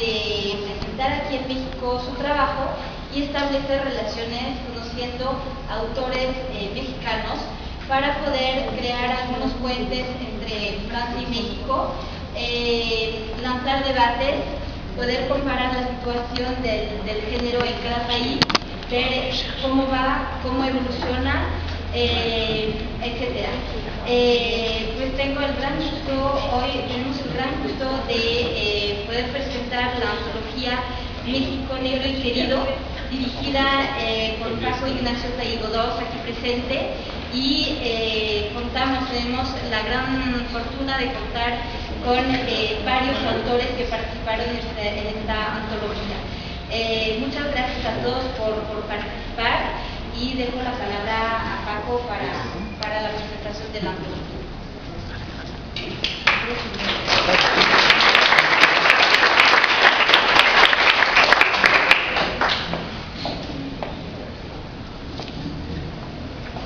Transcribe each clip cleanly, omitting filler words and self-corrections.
de presentar aquí en México su trabajo y establecer relaciones conociendo autores mexicanos para poder crear algunos puentes entre Francia y México, lanzar debates, poder comparar la situación del género en cada país, ver cómo va, cómo evoluciona, etcétera. Pues tenemos el gran gusto de poder presentar la antología México Negro y Querido, dirigida por Paco Ignacio Taígodós, aquí presente, y tenemos la gran fortuna de contar con varios autores que participaron en esta antología. Muchas gracias a todos por participar y dejo la palabra a Paco para la presentación de la antología.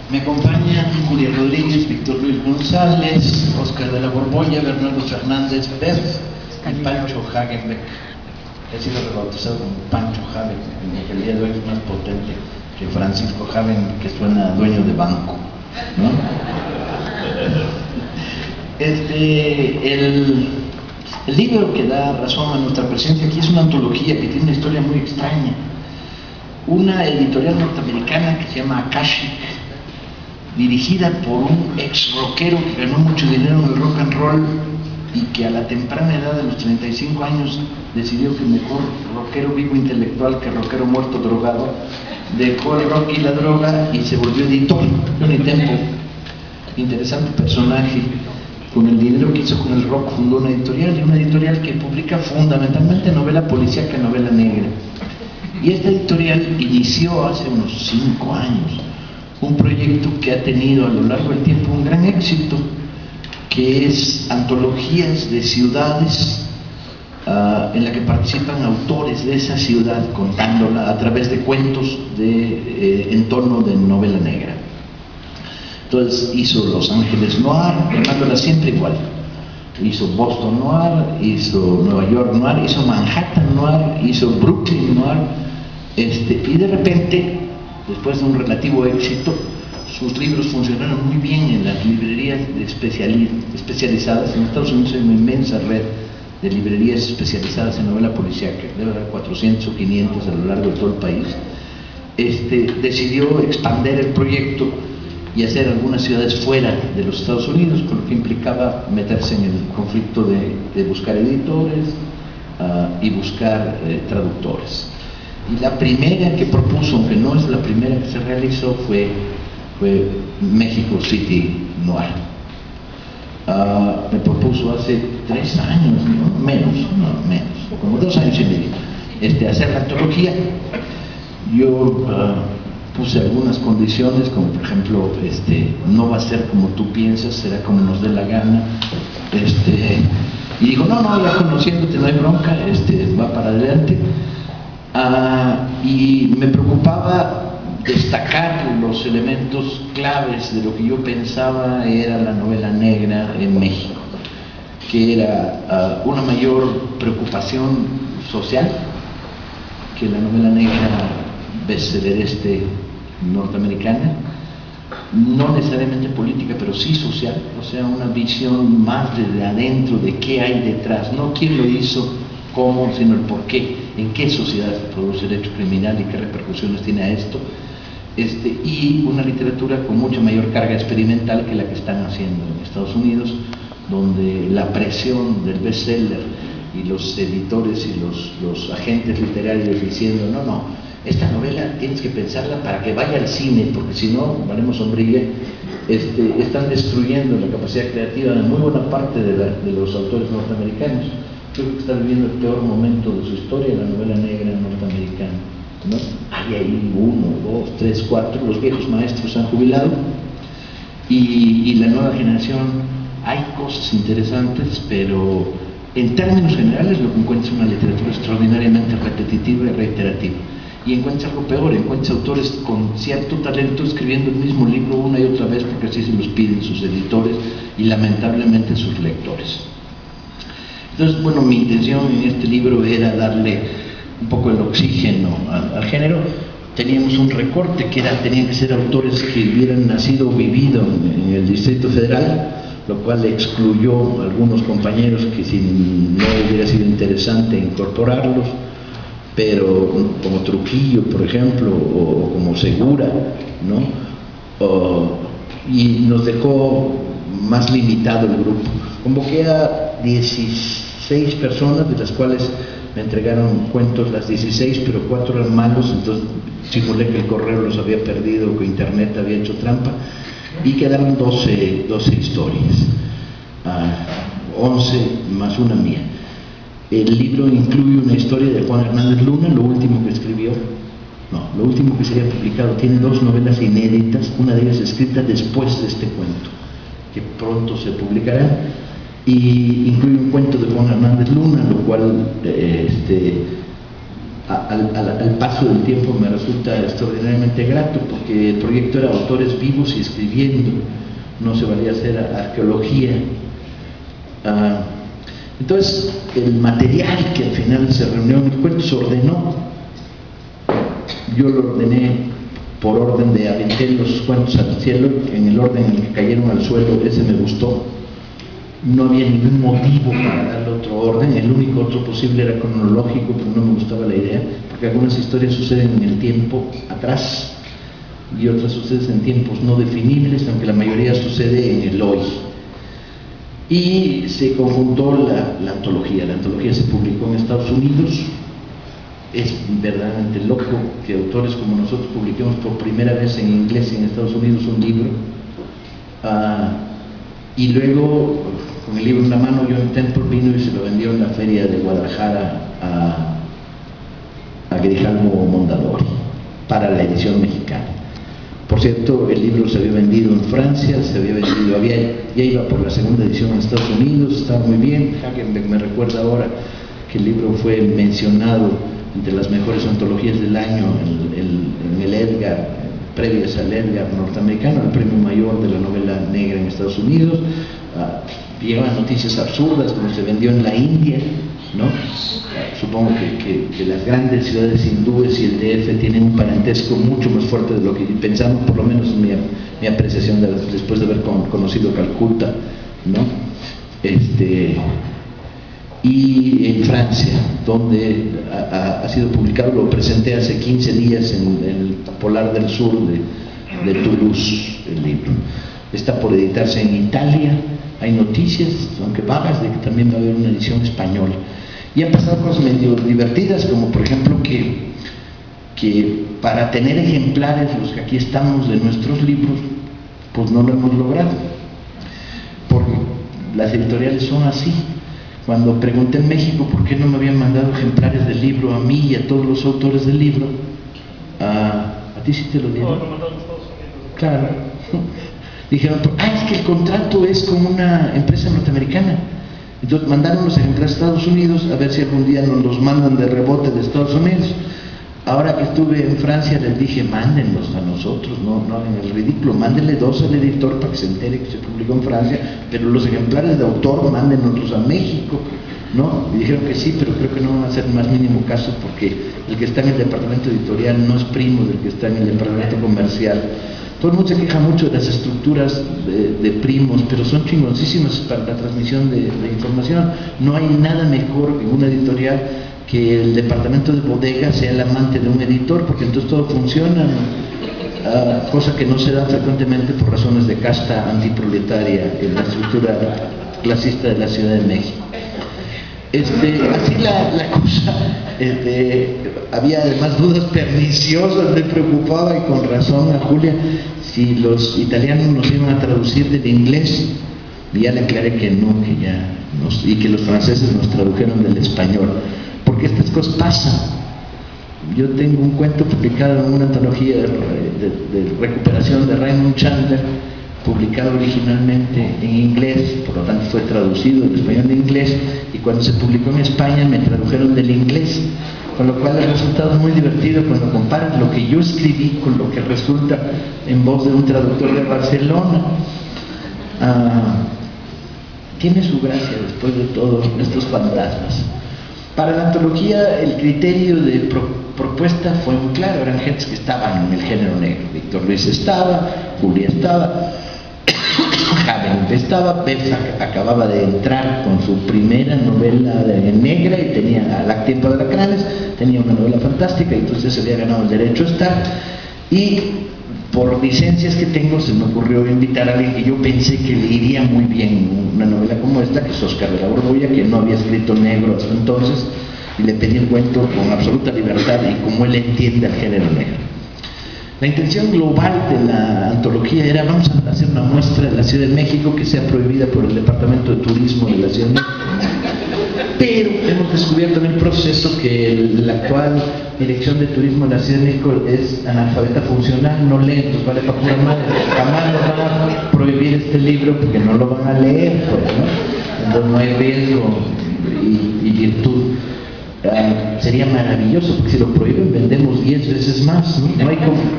Me acompañan Julia Rodríguez, Víctor Luis González, Óscar de la Borbolla, Bernardo Fernández Pérez y Pancho Hagenbeck. He sido rebautizado como Pancho Hagenbeck, que el día de hoy es más potente que Francisco Hagenbeck, que suena dueño de banco, ¿no? El libro que da razón a nuestra presencia aquí es una antología que tiene una historia muy extraña. Una editorial norteamericana que se llama Akashic, dirigida por un ex rockero que ganó mucho dinero en el rock and roll y que a la temprana edad de los 35 años decidió que mejor rockero vivo intelectual que rockero muerto drogado, dejó el rock y la droga y se volvió editor. Johnny Temple, interesante personaje. Con el dinero que hizo con el rock fundó una editorial que publica fundamentalmente novela policíaca, novela negra. Y esta editorial inició hace unos 5 años un proyecto que ha tenido a lo largo del tiempo un gran éxito, que es antologías de ciudades en la que participan autores de esa ciudad contándola a través de cuentos en torno de novela negra. Entonces hizo Los Ángeles Noir, llamándola siempre igual. Hizo Boston Noir, hizo Nueva York Noir, hizo Manhattan Noir, hizo Brooklyn Noir, y de repente, después de un relativo éxito, sus libros funcionaron muy bien en las librerías especializadas. En Estados Unidos hay una inmensa red de librerías especializadas en novela policíaca, debe haber 400 o 500 a lo largo de todo el país. Decidió expandir el proyecto y hacer algunas ciudades fuera de los Estados Unidos, con lo que implicaba meterse en el conflicto de buscar editores y buscar traductores. Y la primera que propuso, aunque no es la primera que se realizó, fue México City Noir. Me propuso hace 3 años, ¿no? menos, como 2 años y medio, hacer la antología. Yo puse algunas condiciones, como por ejemplo, no va a ser como tú piensas, será como nos dé la gana. Y dijo, no, ya conociéndote no hay bronca, va para adelante. Y me preocupaba destacar los elementos claves de lo que yo pensaba era la novela negra en México, que era una mayor preocupación social que la novela negra bestseller norteamericana, no necesariamente política, pero sí social, o sea, una visión más desde adentro de qué hay detrás, no quién lo hizo, cómo, sino el por qué, en qué sociedad se produce el hecho criminal y qué repercusiones tiene a esto, y una literatura con mucha mayor carga experimental que la que están haciendo en Estados Unidos, donde la presión del bestseller y los editores y los agentes literarios diciendo, no, esta novela tienes que pensarla para que vaya al cine, porque si no, valemos sombrilla, están destruyendo la capacidad creativa de muy buena parte de los autores norteamericanos. Creo que está viviendo el peor momento de su historia, la novela negra norteamericana, ¿no? Hay ahí 1, 2, 3, 4, los viejos maestros se han jubilado y la nueva generación, hay cosas interesantes, pero en términos generales lo que encuentra es una literatura extraordinariamente repetitiva y reiterativa. Y encuentra algo peor, encuentra autores con cierto talento escribiendo el mismo libro una y otra vez porque así se los piden sus editores y lamentablemente sus lectores. Entonces, bueno, mi intención en este libro era darle un poco el oxígeno al género. Teníamos un recorte que tenían que ser autores que hubieran nacido o vivido en el Distrito Federal, lo cual excluyó a algunos compañeros que si no hubiera sido interesante incorporarlos, pero como Trujillo, por ejemplo, o como Segura, ¿no? Y nos dejó más limitado el grupo. Convoqué a 16 personas, de las cuales me entregaron cuentos las 16, pero 4 eran malos, entonces simulé que el correo los había perdido, que internet había hecho trampa, y quedaron 12 historias, 11 más una mía. El libro incluye una historia de Juan Hernández Luna, lo último que escribió, lo último que sería publicado. Tiene 2 novelas inéditas, una de ellas escrita después de este cuento, que pronto se publicará, y incluye un cuento de Juan Hernández Luna, lo cual al paso del tiempo me resulta extraordinariamente grato, porque el proyecto era autores vivos y escribiendo, no se valía hacer arqueología. Entonces el material que al final se reunió en el cuento se ordenó. Yo lo ordené por orden de aventé los cuentos al cielo, en el orden en el que cayeron al suelo, ese me gustó. No había ningún motivo para darle otro orden, el único otro posible era cronológico, pero no me gustaba la idea, porque algunas historias suceden en el tiempo atrás y otras suceden en tiempos no definibles, aunque la mayoría sucede en el hoy. Y se conjuntó la antología. La antología se publicó en Estados Unidos. Es verdaderamente loco que autores como nosotros publiquemos por primera vez en inglés en Estados Unidos un libro. Y luego, con el libro en la mano, John Temple vino y se lo vendió en la feria de Guadalajara a Grijalmo Mondadori para la edición mexicana. Por cierto, el libro se había vendido en Francia, ya iba por la segunda edición en Estados Unidos, estaba muy bien. Hagenbeck me recuerda ahora que el libro fue mencionado entre las mejores antologías del año en el Edgar, previas al Edgar norteamericano, el premio mayor de la novela negra en Estados Unidos. Llevan noticias absurdas, como se vendió en la India, ¿no? Supongo que las grandes ciudades hindúes y el DF tienen un parentesco mucho más fuerte de lo que pensamos, por lo menos mi apreciación después de haber conocido Calcuta, ¿no? Y en Francia, donde ha sido publicado, lo presenté hace 15 días en el Polar del Sur de Toulouse, el libro. Está por editarse en Italia. Hay noticias, aunque vagas, de que también va a haber una edición española. Y han pasado cosas medio divertidas, como por ejemplo que para tener ejemplares, los que aquí estamos, de nuestros libros, pues no lo hemos logrado, porque las editoriales son así. Cuando pregunté en México por qué no me habían mandado ejemplares del libro a mí y a todos los autores del libro, ¿a ti sí te lo dieron? Claro. Dijeron, es que el contrato es con una empresa norteamericana. Entonces mandaron los ejemplares a Estados Unidos a ver si algún día nos los mandan de rebote de Estados Unidos. Ahora que estuve en Francia les dije, mándenlos a nosotros, no hagan el ridículo, mándenle 2 al editor para que se entere que se publicó en Francia, pero los ejemplares de autor mándenlos a México, ¿no? Y dijeron que sí, pero creo que no van a hacer más mínimo caso, porque el que está en el departamento editorial no es primo del que está en el departamento comercial. Todo el mundo se queja mucho de las estructuras de primos, pero son chingoncísimas para la transmisión de información. No hay nada mejor en una editorial que el departamento de bodega sea el amante de un editor, porque entonces todo funciona, ¿no? Cosa que no se da frecuentemente por razones de casta antiproletaria en la estructura clasista de la Ciudad de México. Así la cosa, había además dudas perniciosas, me preocupaba, y con razón, a Julia, si los italianos nos iban a traducir del inglés, y ya le aclaré que no, y que los franceses nos tradujeron del español, porque estas cosas pasan. Yo tengo un cuento publicado en una antología de recuperación de Raymond Chandler, publicado originalmente en inglés, por lo tanto fue traducido del español a inglés, y cuando se publicó en España me tradujeron del inglés, con lo cual el resultado es muy divertido cuando comparas lo que yo escribí con lo que resulta en voz de un traductor de Barcelona. tiene su gracia después de todos estos fantasmas. Para la antología el criterio de propuesta fue muy claro, eran gentes que estaban en el género negro. Víctor Luis estaba, Julia estaba, Javen estaba, Befa acababa de entrar con su primera novela negra y tenía Al tiempo de Alacranes, tenía una novela fantástica y entonces se había ganado el derecho a estar. Y por licencias que tengo se me ocurrió invitar a alguien que yo pensé que le iría muy bien una novela como esta, que es Óscar de la Borbolla, que no había escrito negro hasta entonces, y le pedí el cuento con absoluta libertad y como él entiende el género negro. La intención global de la antología era: vamos a hacer una muestra de la Ciudad de México que sea prohibida por el Departamento de Turismo de la Ciudad de México. Pero hemos descubierto en el proceso que la actual Dirección de Turismo de la Ciudad de México es analfabeta funcional, no lee, entonces vale para pura madre. Jamás nos van a prohibir este libro porque no lo van a leer, pues, ¿no? Entonces no hay riesgo y virtud. Sería maravilloso, porque si lo prohíben vendemos 10 veces más, ¿no?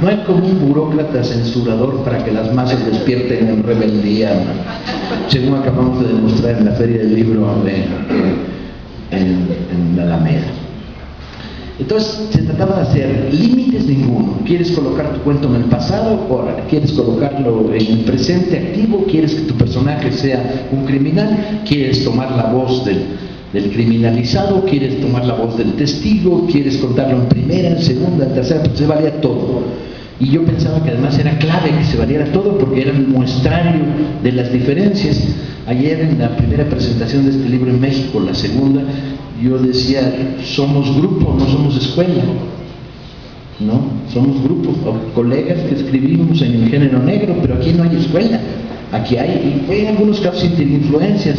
No hay como un burócrata censurador para que las masas despierten en rebeldía, ¿no? Según acabamos de demostrar en la Feria del Libro en la Alameda. Entonces se trataba de hacer límites ninguno. ¿Quieres colocar tu cuento en el pasado? Órale. ¿Quieres colocarlo en el presente activo? ¿Quieres que tu personaje sea un criminal? ¿Quieres tomar la voz del criminalizado? ¿Quieres tomar la voz del testigo? ¿Quieres contarlo en primera, en segunda, en tercera? Pues se valía todo. Y yo pensaba que además era clave que se valiera todo porque era el muestrario de las diferencias. Ayer en la primera presentación de este libro en México, la segunda, yo decía: somos grupo, no somos escuela, ¿no? Somos grupo, colegas que escribimos en el género negro, pero aquí no hay escuela. Aquí hay, y en algunos casos, influencias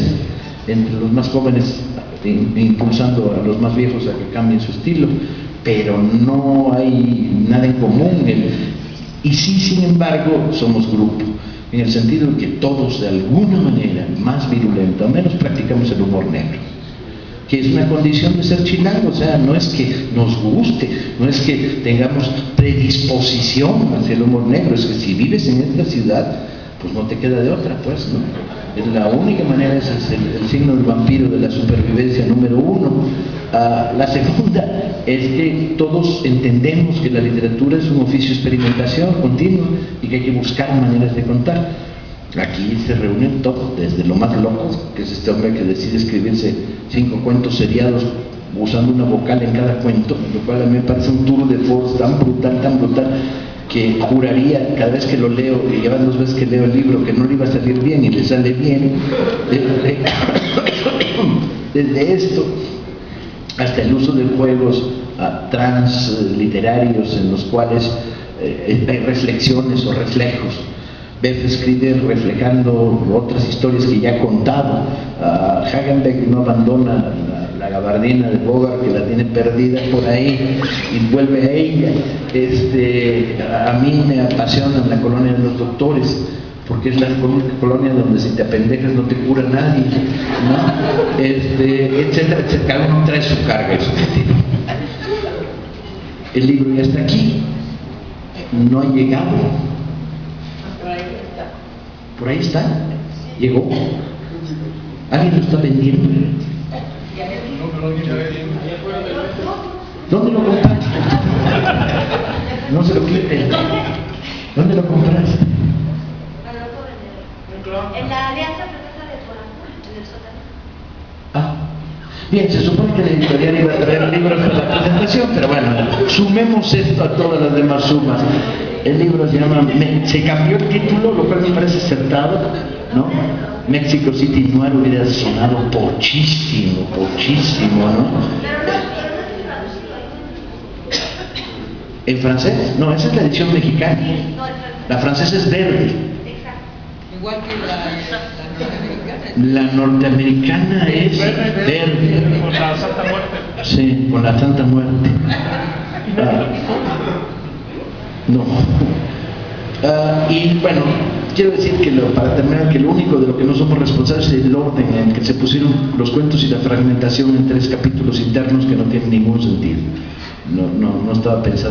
entre los más jóvenes, impulsando a los más viejos a que cambien su estilo, pero no hay nada en común. Y sí, sin embargo, somos grupo, en el sentido de que todos, de alguna manera, más virulenta o menos, practicamos el humor negro, que es una condición de ser chilango. O sea, no es que nos guste, no es que tengamos predisposición hacia el humor negro, es que si vives en esta ciudad, pues no te queda de otra, pues, ¿no? Es la única manera, ese es el signo del vampiro de la supervivencia número uno. La segunda es que todos entendemos que la literatura es un oficio de experimentación continua y que hay que buscar maneras de contar. Aquí se reúnen todos, desde lo más loco, que es este hombre que decide escribirse 5 cuentos seriados usando una vocal en cada cuento, lo cual a mí me parece un tour de force tan brutal, que juraría cada vez que lo leo, y llevan 2 veces que leo el libro, que no le iba a salir bien y le sale bien. Desde esto hasta el uso de juegos transliterarios en los cuales hay reflexiones o reflejos. Beth escribe reflejando otras historias que ya ha contado. Hagenbeck no abandona la gabardina de Bogart, que la tiene perdida por ahí, y vuelve a ella. A mí me apasiona La colonia de los doctores, porque es la colonia donde si te apendejas no te cura nadie, ¿no? Etcétera, etcétera. Cada uno trae su carga y su objetivo. El libro ya está aquí, no ha llegado. Por ahí está, llegó. ¿Alguien lo está vendiendo? ¿Dónde lo compraste? No se lo quiten. ¿Dónde lo compraste? En la Alianza Francesa de Corazón, en el sótano. Bien, se supone que la editorial iba a traer libros para la presentación, pero bueno, sumemos esto a todas las demás sumas. El libro se llama, se cambió el título, lo cual me parece acertado, ¿no? Mexico City Noir hubiera sonado pochísimo, ¿no? ¿En francés? No, esa es la edición mexicana. La francesa es verde. Igual que la norteamericana. La norteamericana es verde. Con la Santa Muerte. Sí, con la Santa Muerte. No. Y bueno, quiero decir que para terminar, que lo único de lo que no somos responsables es el orden en que se pusieron los cuentos y la fragmentación en 3 capítulos internos que no tienen ningún sentido. No estaba pensado.